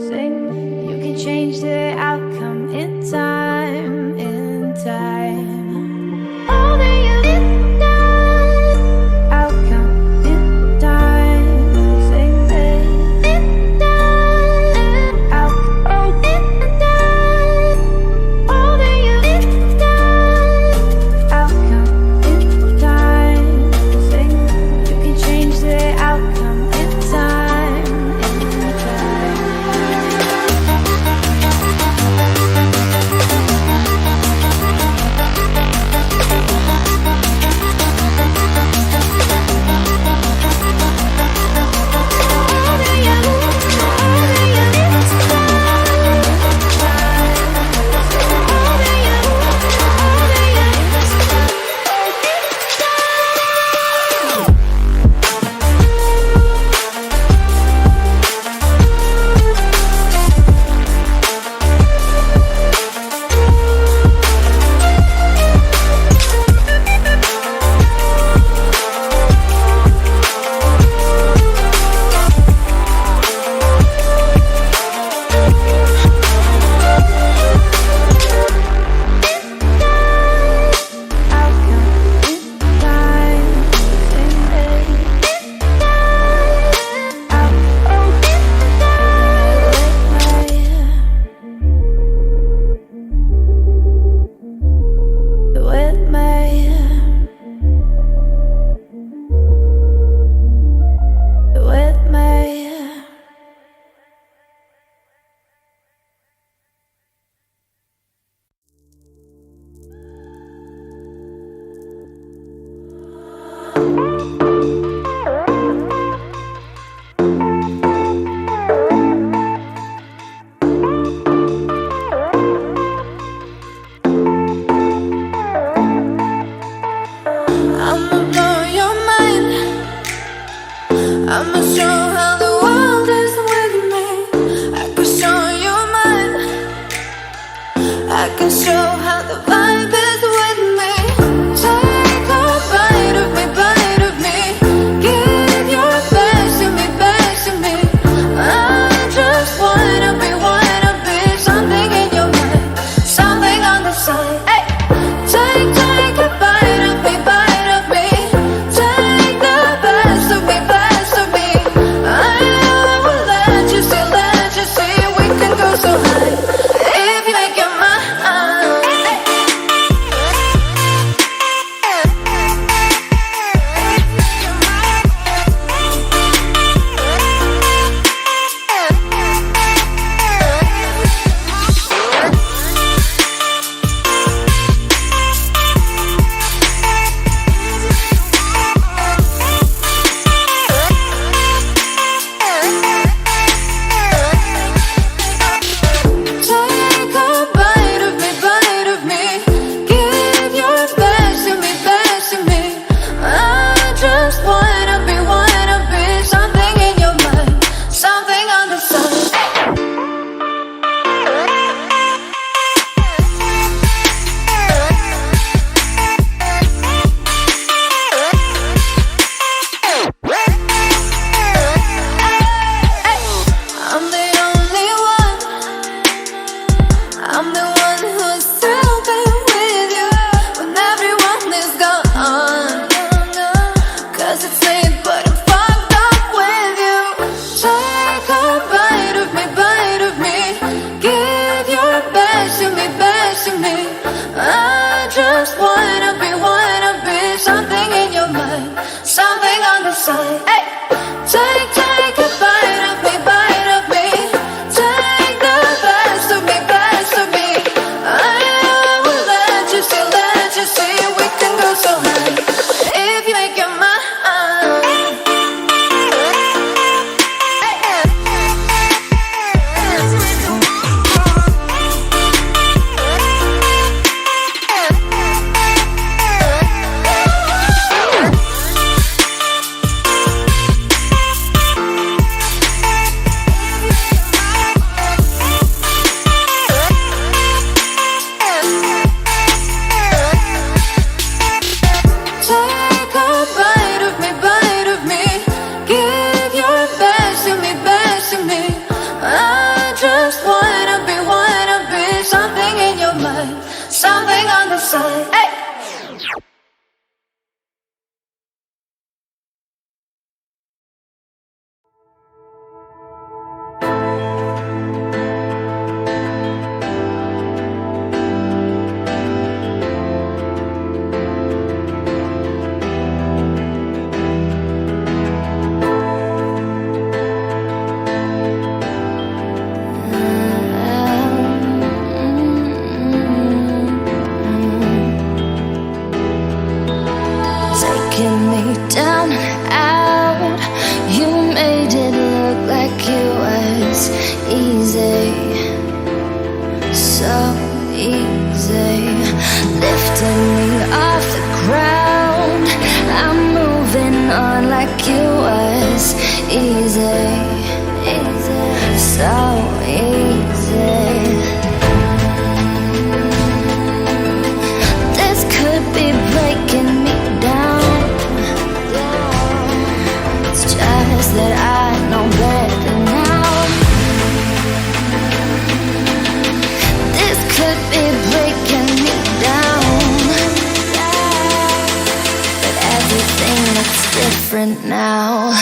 Sing, you can change the outcome in time, in time. All that you did done, outcome in time. Sing, in time, outcome in time. All that you did done, outcome in time. Sing, you can change the outcome in time, in time. just wanna be something in your mind, something on the side. Hey! Taking me down and out, you made it look like it was easy, so easy. Lifting me off the ground, I'm moving on like it was easy, so easy. This could be breaking me down, it's just that I know better now. This could be breaking me down, but everything looks different now.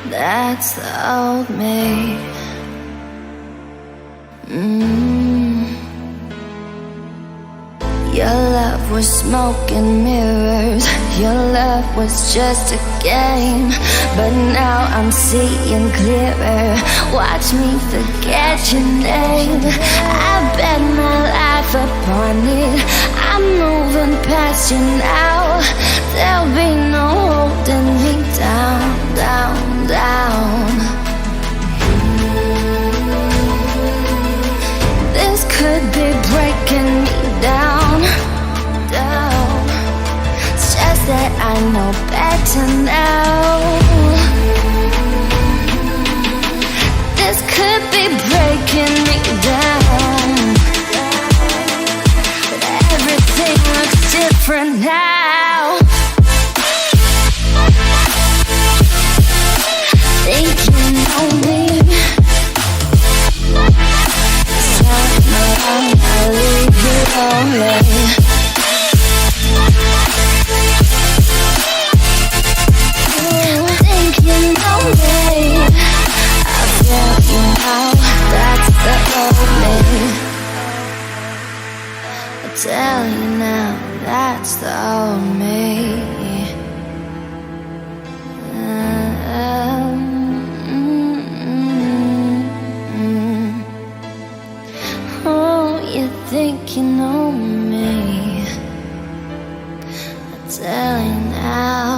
That's the old me. Your love was smoke and mirrors, your love was just a game. But now I'm seeing clearer, watch me forget your name. I bet my life upon it, I'm moving past you now. There'll be no holding me down, down, down. This could be breaking me down, down. It's just that I know better now. This could be breaking me down, but everything looks different now. Think you know me, turn around, I'll leave you lonely. Think you know me, I feel you now, that's the old me. I tell you now, that's the old me. Oh, you think you know me, I tell you now.